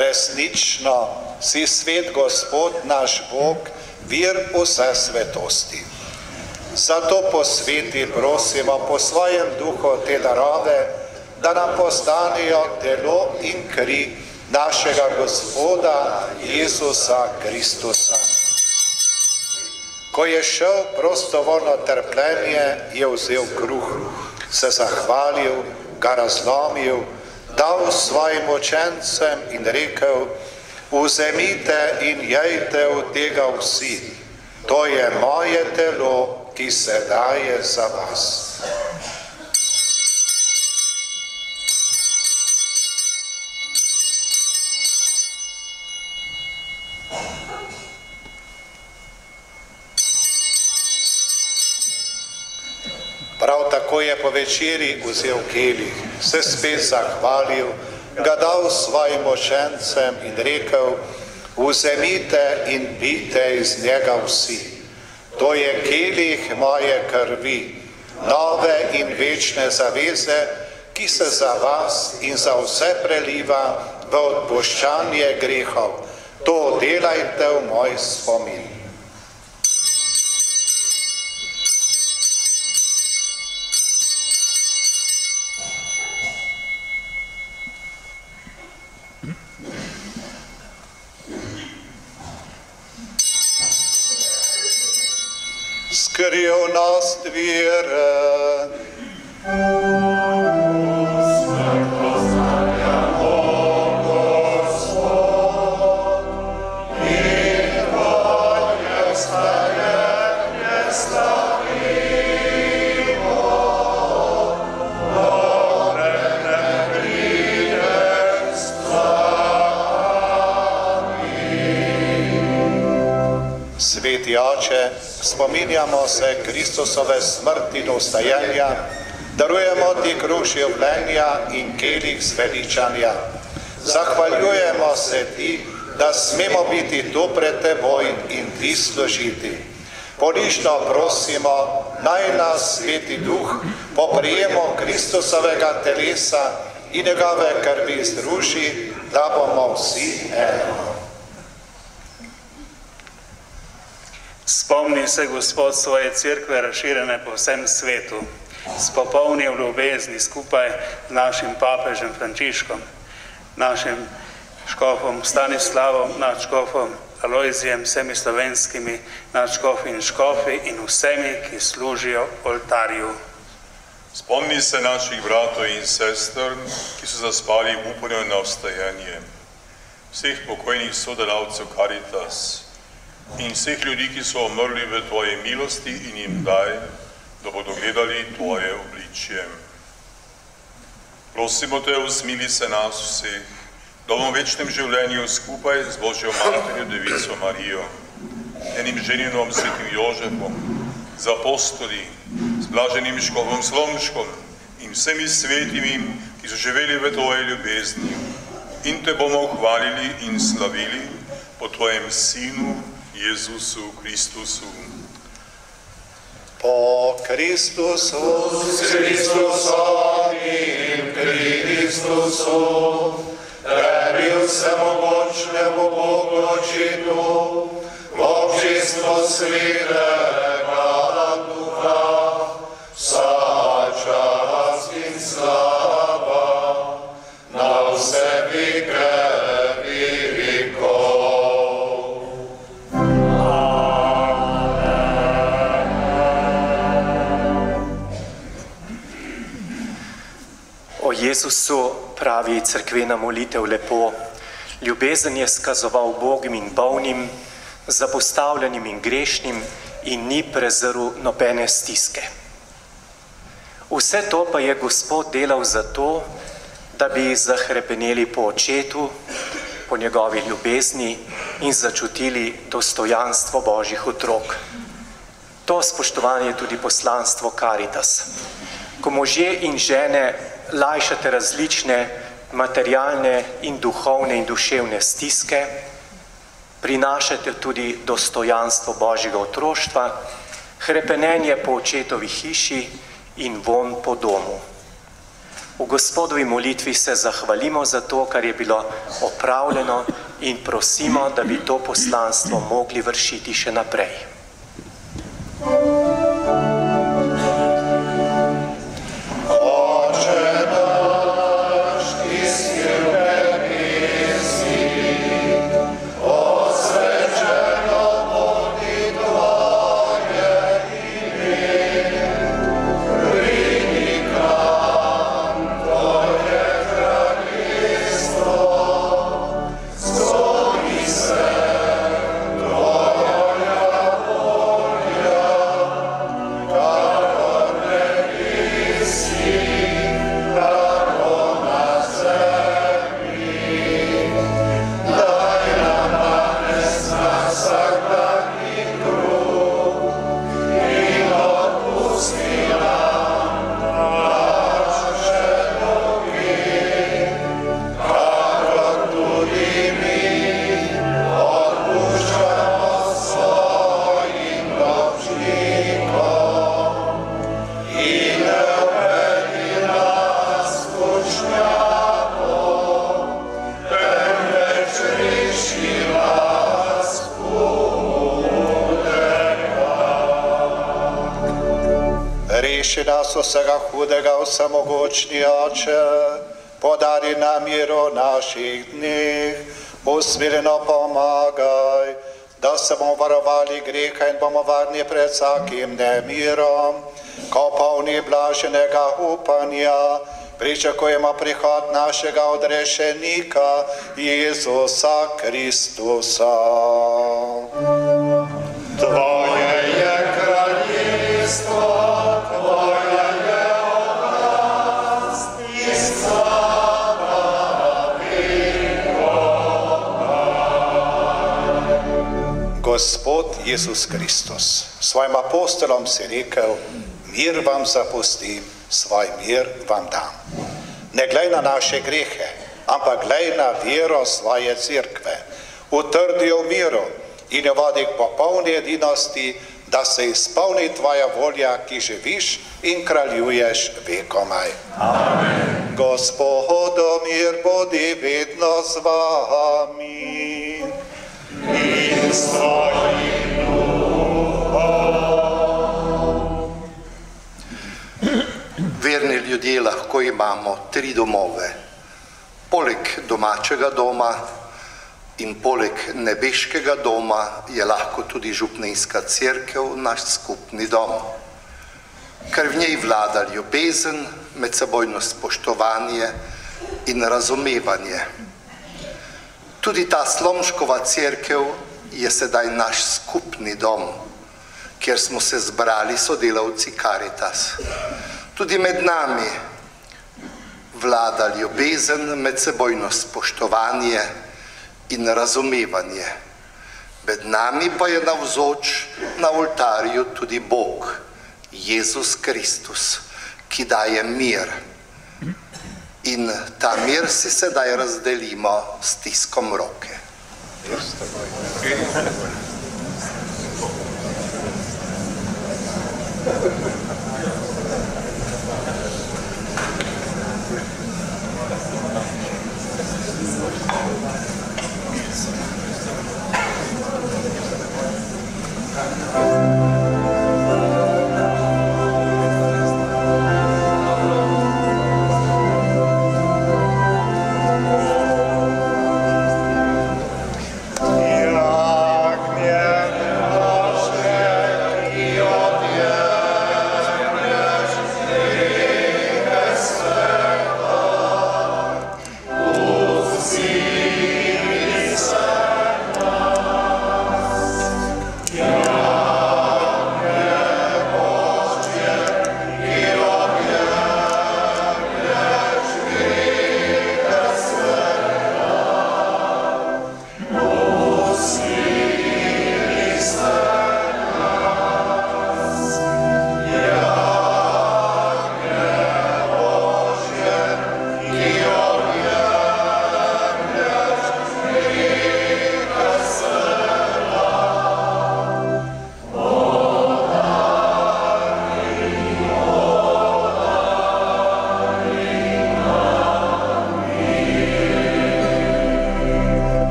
Resnično si svet Gospod naš Bog, vir vse svetosti. Zato posveti prosimo po svojem duhu te darove, da nam postanejo telo in kri našega Gospoda Jezusa Kristusa. Ko je šel prostovoljno trpljenje, je vzel kruh, se zahvalil, ga razlomil, dal svojim učencem in rekel: vzemite in jejte od tega vsi, to je moje telo, ki se daje za vas. Prav tako je po večeri vzel kelih, se spet zahvalil, ga dal svojim učencem in rekel: vzemite in pijte iz njega vsi. To je kelih moje krvi, nove in večne zaveze, ki se za vas in za vse preliva v odpuščanje grehov. To delajte v moj spomin. Skrivnost vere. Sveti Oče, spominjamo se Kristusove smrti in vstajenja, darujemo ti kruh življenja in kelih zveličanja. Zahvaljujemo se ti, da smemo biti tu pred teboj in ti služiti. Ponižno prosimo, naj nas Sveti Duh po prijemu Kristusovega telesa in njegove krvi združi, da bomo vsi eno. Spomni se, Gospod, svoje cerkve razširjene po vsem svetu, s popolni v ljubezni skupaj z našim papežem Frančiškom, našim škofom Stanislavom, nadškofom Alojzijem, vsemi slovenskimi nadškofi in škofi in vsemi, ki služijo oltarju. Spomni se naših bratov in sester, ki so zaspali v upanju na vstajanje. vseh pokojnih sodelavcev Caritas in vseh ljudi, ki so umrli v Tvoji milosti in jim daj, da bodo gledali Tvoje obličje. Prosimo Te, usmili se nas vseh, da bomo v večnem življenju skupaj z Božjo Materjo Devico Marijo, enim ženinom svetim Jožefom, z apostoli, z blaženim škofom Slomškom in vsemi svetimi, ki so živeli v Tvoji ljubezni, in Te bomo hvalili in slavili po Tvojem Sinu, Jezusu Kristusu. Po Kristusu, s Kristusom in Kristusu, prebil vsemogočnemu Bogu Očetu, v občinstvu Svetega Duha, vsa čast in slava na vse veke vekov. O Jezusu pravi cerkvena molitev lepo: ljubezen je skazoval ubogim in bolnim, zapostavljenim in grešnim in ni prezrl nobene stiske. Vse to pa je Gospod delal zato, da bi zahrepeneli po Očetu, po njegovi ljubezni in začutili dostojanstvo Božjih otrok. To, spoštovanje, je tudi poslanstvo Caritas. Ko možje in žene lajšate različne materialne in duhovne in duševne stiske, prinašate tudi dostojanstvo Božjega otroštva, hrepenenje po Očetovi hiši in vonj po domu. V Gospodovi molitvi se zahvalimo za to, kar je bilo opravljeno, in prosimo, da bi to poslanstvo mogli vršiti še naprej. Reši nas vsega hudega, vsemogočni Oče, podari nam miro naših dneh, usmiljeno pomagaj, da se bomo varovali greha in bomo varni pred vsakim nemirom, ko polni blaženega upanja pričakujemo prihod našega odrešenika Jezusa Kristusa. Tvoje je kraljestvo, Tvoja je oblast in slava vekov. Gospod Jezus Kristus, svojim apostolom si rekel: mir vam zapustim, svoj mir vam dam. Ne glej na naše grehe, ampak glej na vero svoje cerkve. Utrdi jo v miru in jo vodi k popolni edinosti, da se izpolni tvoja volja, ki živiš in kraljuješ vekomaj. Amen. Gospodo, mir bodi vedno z vami. In s tvojim duhom. Verni ljudje lahko imamo 3 domove. Poleg domačega doma in poleg nebeškega doma je lahko tudi župnijska cerkev naš skupni dom, ker v njej vlada ljubezen, medsebojno spoštovanje in razumevanje. Tudi ta Slomškova cerkev je sedaj naš skupni dom, kjer smo se zbrali sodelavci Caritas. Tudi med nami vlada ljubezen, medsebojno spoštovanje in razumevanje. Med nami pa je navzoč na oltarju tudi Bog, Jezus Kristus, ki daje mir. In ta mir si sedaj razdelimo s stiskom roke.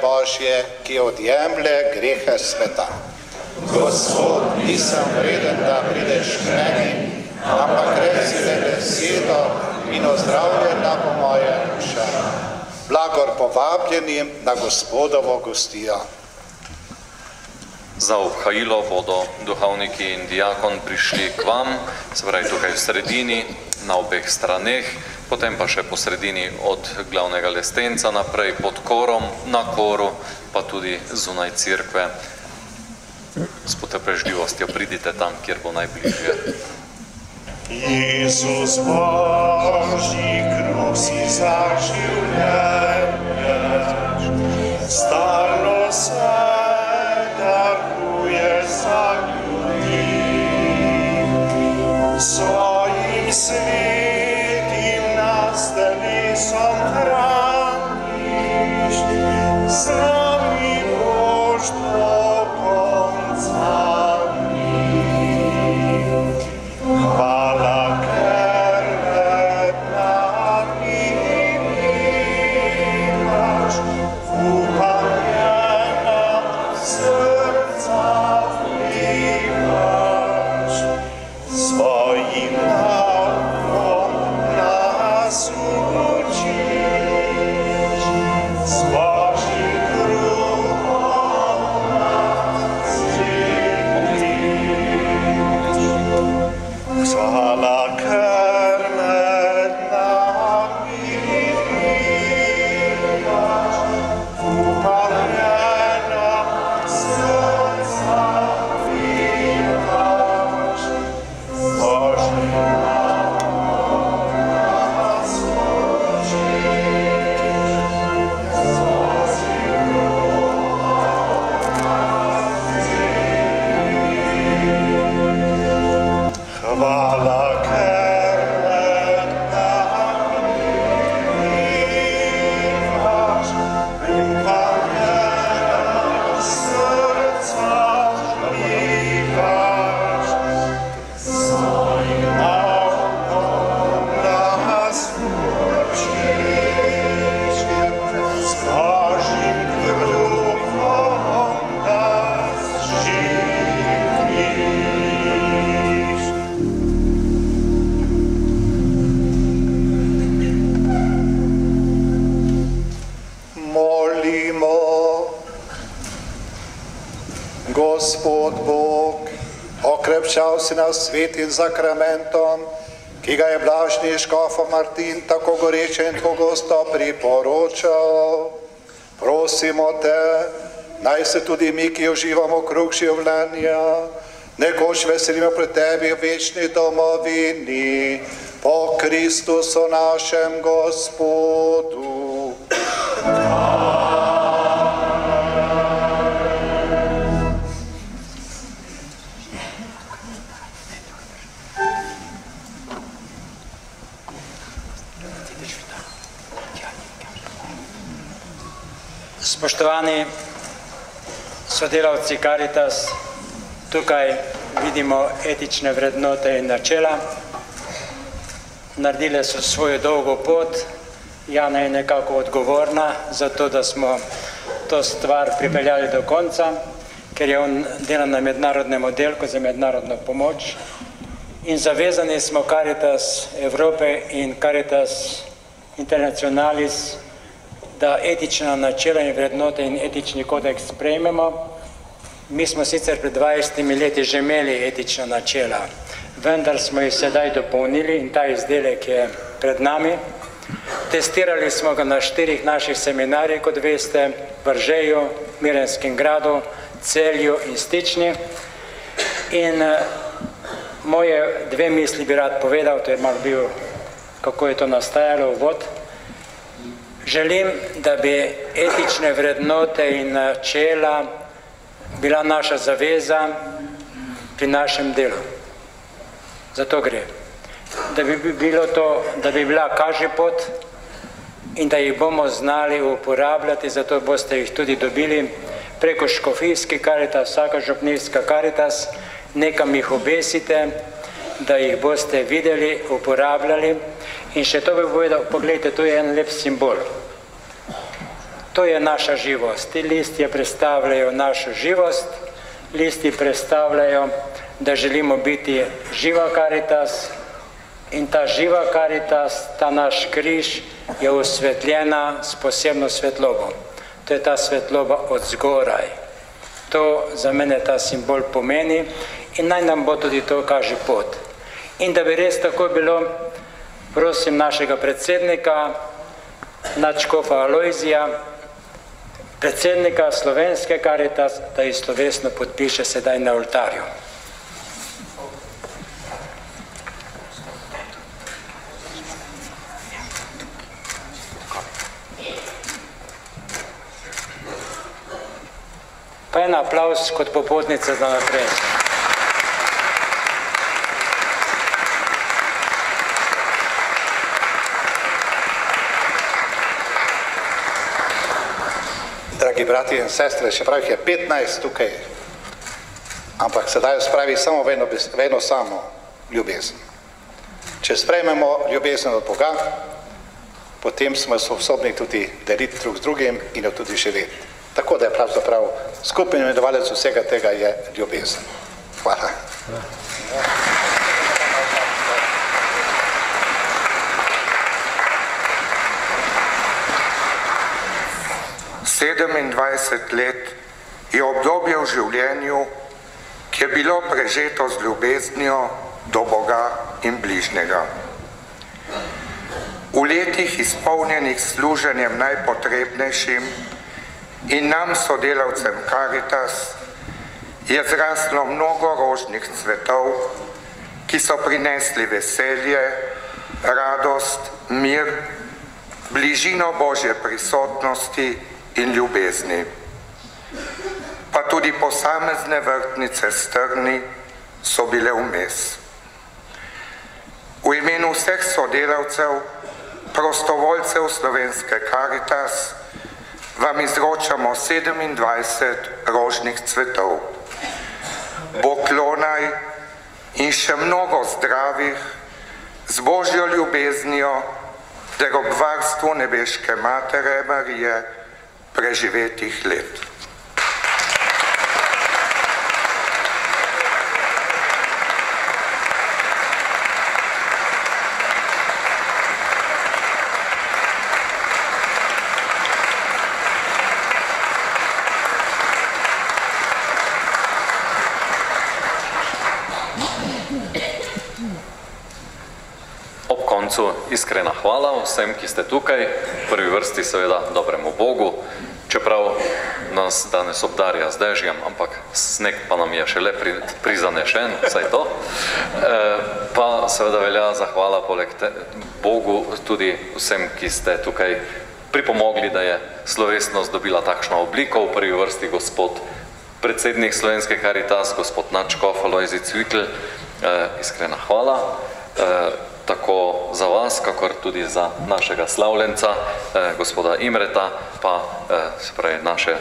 Božje, ki odjemlje grehe sveta. Gospod, nisem vreden, da prideš k meni, ampak reci le besedo in ozdravljena bo moja duša. Blagor povabljenim na Gospodovo gostijo. Za obhajilo bodo duhovniki in diakon prišli k vam, se pravi tukaj v sredini, na obeh straneh, potem pa še po sredini od glavnega lestenca naprej pod korom, na koru, pa tudi zunaj cerkve. S potrpežljivostjo pridite tam, kjer bo najbližje. Jezus Božji, kruh si za življenje, stalno se daruje za ljudi. Svojim svetim nas telesom hraniš, z nami boš do konca dni. Hvala, ker med nami imaš, upanje nam srca vlivaš, svojim naukom nas učiš, s Božjim kruhom nas živiš. Hvala, ker med nami imaš, upanje nam srca vlivaš, Božjim naukom nas učiš, s Božjim kruhom nas živiš. Hvala, ker med nami imaš, upanje nam srca vlivaš, svojim naukom nas učiš, s Božjim kruhom nas živiš. Molimo. Gospod Bog, okrepčal si nas svetim zakramentom, ki ga je blažni škof Martin tako goreče in pogosto priporočal. Prosimo te, naj se tudi mi, ki uživamo kruh življenja, nekoč veselimo pred tebi v večni domovini, po Kristusu našem Gospodu. Spoštovani sodelavci Caritas, tukaj vidimo etične vrednote in načela. Naredile so svojo dolgo pot. Jana je nekako odgovorna za to, da smo to stvar pripeljali do konca, ker je on dela na mednarodnem oddelku za mednarodno pomoč. In zavezani smo Caritas Evrope in Caritas Internationalis, da etična načela in vrednote in etični kodeks sprejmemo. Mi smo sicer pred 20 leti že imeli etična načela, vendar smo jih sedaj dopolnili in ta izdelek je pred nami. Testirali smo ga na 4 naših seminarjih, kot veste, v Ržeju, Mirenskem gradu, Celju in Stični. In moje 2 misli bi rad povedal, to je malo bil, kako je to nastajalo, uvod. Želim, da bi etične vrednote in načela bila naša zaveza pri našem delu. Zato gre. Da bi bilo to, da bi bila kažipot in da jih bomo znali uporabljati, zato boste jih tudi dobili preko škofijski Caritas, vsaka župnijska Caritas, nekam jih obesite, da jih boste videli, uporabljali. In še to bi povedal, pogledajte, to je en lep simbol. To je naša živost. Ti listje predstavljajo našo živost, listi predstavljajo, da želimo biti živa Caritas in ta živa Caritas, ta naš križ je osvetljena s posebno svetlobo. To je ta svetloba od zgoraj. To za mene ta simbol pomeni in naj nam bo tudi to kaže pot. In da bi res tako bilo, prosim našega predsednika, nadškofa Alojzija, predsednika slovenske Caritas, da jih slovesno podpiše sedaj na oltarju. Pa en aplavz kot popotnica za naprej. Dragi brati in sestre, še pravi, je 15 tukaj, ampak sedaj spravi samo v eno samo ljubezen. Če sprejmemo ljubezen od Boga, potem smo sposobni tudi deliti drug z drugim in jo tudi živeti. Tako da je pravzaprav skupni imenovalec vsega tega je ljubezen. Hvala. 27 let je obdobje v življenju, ki je bilo prežeto z ljubeznijo do Boga in bližnjega. V letih izpolnjenih služenjem najpotrebnejšim in nam sodelavcem Caritas je zraslo mnogo rožnih cvetov, ki so prinesli veselje, radost, mir, bližino Božje prisotnosti in ljubezni. Pa tudi posamezne vrtnice strni so bile vmes. V imenu vseh sodelavcev, prostovoljcev slovenske Caritas, vam izročamo 27 rožnih cvetov. Bog klonaj in še mnogo zdravih, z Božjo ljubeznijo ter ob varstvu nebeške Matere Marije preživetih let. koncu iskrena hvala vsem, ki ste tukaj, v prvi vrsti seveda dobremu Bogu, čeprav nas danes obdarja z dežjem, ampak sneg pa nam je šele prizanešen, vsaj to. Pa seveda velja zahvala poleg Bogu tudi vsem, ki ste tukaj pripomogli, da je slovesnost dobila takšno obliko, v prvi vrsti gospod predsednik Slovenske Karitas, gospod nadškof Alojzij Cvikl, iskrena hvala, tako za vas, kakor tudi za našega slavljenca, gospoda Imreta, pa se pravi naše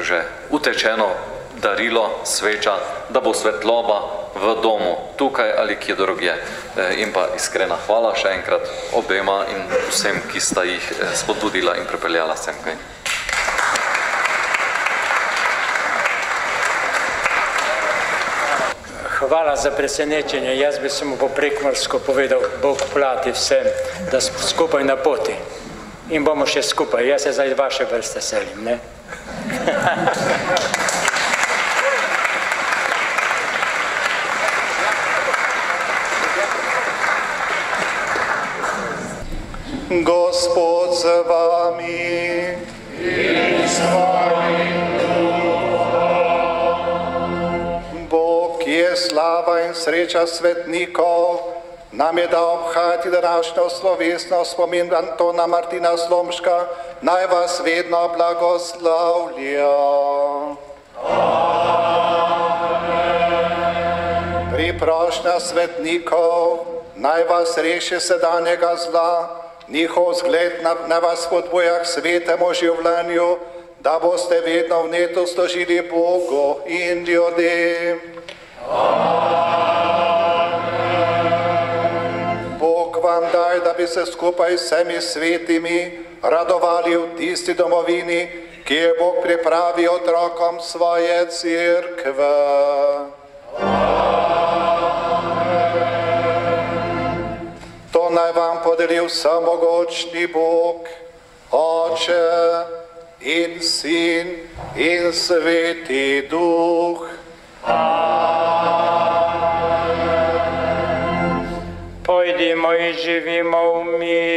že utečeno darilo, sveča, da bo svetloba v domu, tukaj ali kje drugje. In pa iskrena hvala še enkrat obema in vsem, ki sta jih spodbudila in pripeljala sem kaj. Hvala za presenečenje. Jaz bi samo po prekmursko povedal, Bog plati vsem, da smo skupaj na poti. In bomo še skupaj. Jaz se zdaj vaše vrste selim, ne? Gospod z vami. In s tvojim je slava in sreča svetnikov, nam je dal obhajati današnjo slovesnost spomin Antona Martina Slomška, naj vas vedno blagoslavlja. Priprošnja svetnikov, naj vas reši sedanjega zla, njihov zgled naj vas spodbuja k svetemu življenju, da boste vedno vneto služili Bogu in ljudem. Bog vam daj, da bi se skupaj s vsemi svetimi radovali v tisti domovini, ki je Bog pripravi otrokom svoje cerkve. To naj vam podeli vsemogočni Bog, Oče in Sin in Sveti Duh. Pojdimo in živimo v miru.